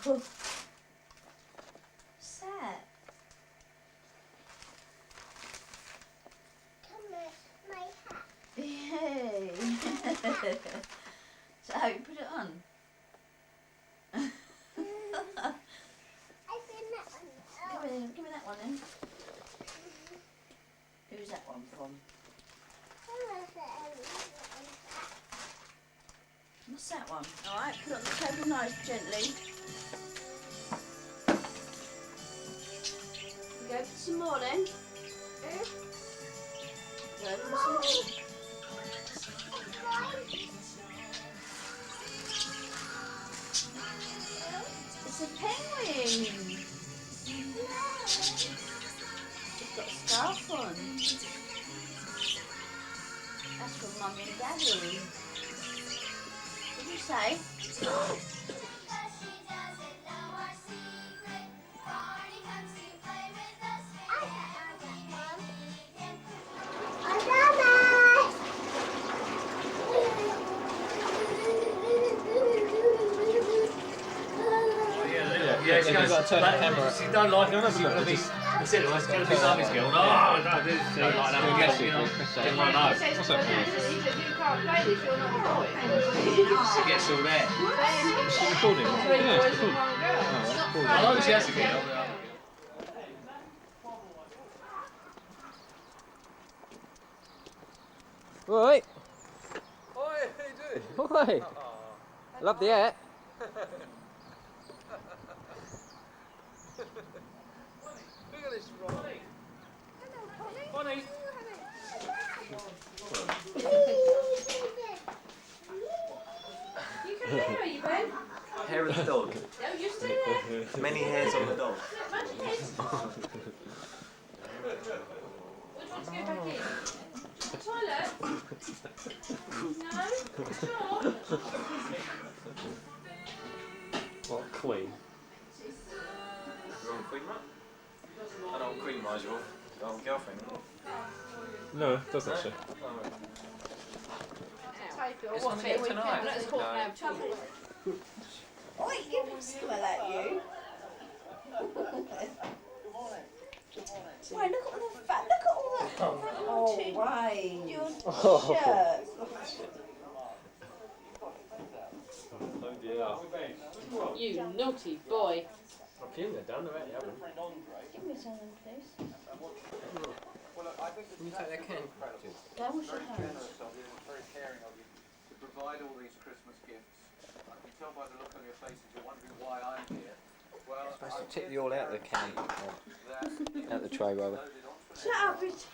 What's that? My hat. Yay! So you put it on? I think that one. Give me that one then. Who's that one from? What's that one? Alright, put it on the table nice, gently. Go for some more then. Go for some more. It's a penguin. It's got a scarf on. That's from Mummy and Daddy. What did you say? Yeah, you've got to turn the camera. You don't like it, it's going to be. He said it was going to be Mummy's girl. No, no, this don't like that. You know, didn't want to know. What's that for? You can't play this, you're not a boy. She gets all there. She's recording. Three boys and one girl. I know she has to get on. Right. Oi, how you doing? Oi. Love the hat. Look at this Ronnie. Bonnie. You can hear her, you Ben. Hair of the dog. No, you stay there. Many hairs on the dog. Imagine this. Which one to go back in? The toilet? No? Sure? What queen? You're on Queen Mum? I know Queen Mum's your girlfriend. No, it doesn't she? Take it or It's what? on here tonight. Let's talk now. Trouble. Oi, you can smell at you. Why, look at all the fat, look at all that. Oh, Wayne. Your shirt. Oh dear. You naughty boy. I think they're done already, haven't they? Give me some, please. Can you take that can? Go wash your hands. Very caring of you to provide all these Christmas gifts. I can tell by the look on your faces you're wondering why I'm here. Well, I'm supposed to tip you all out the can. Out the tray, rather. Shut up, Rich.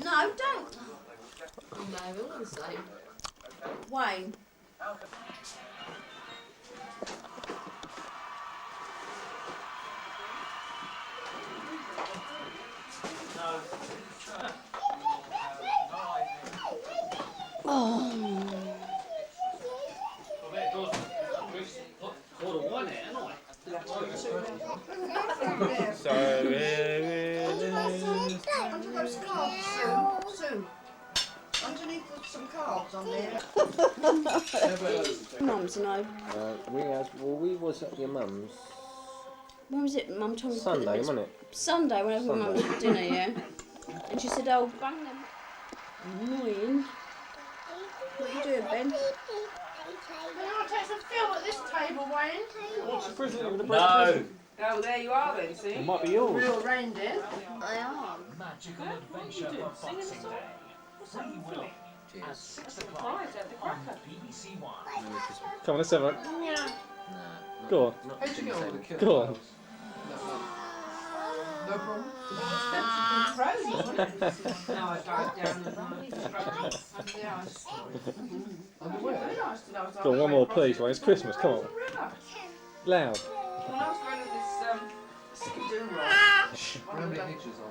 No, don't. No, we're all the same. Wayne. So, Under those cards, Sue. Underneath some cards on there. Mum's no. we was at your mum's When was it? Mum told me to put Sunday, the bits- wasn't it? Sunday, whenever Mum was at dinner, yeah. And she said, "Oh, bang them." Annoying. What are you doing, Ben? Can I take some film at this table, Wayne? What's the present over the No. Oh, there you are then, see? It might be yours. Real reindeer. I am. Magical What are adventure you doing? for Singing a Boxing song? Day. What's that Free for? Willy at 6 o'clock Right, at the on cracker. BBC One. Come on, let's have it. Yeah. Go on. how'd you get all the kids? Go on. No problem. Frozen, wasn't it? Now I drive down the road. Under the ice. Underwear? Very nice to know. Go on, one more, please, Wayne. It's Christmas. Come on. Loud. When I was going to this skidoo ride, How many hitches on?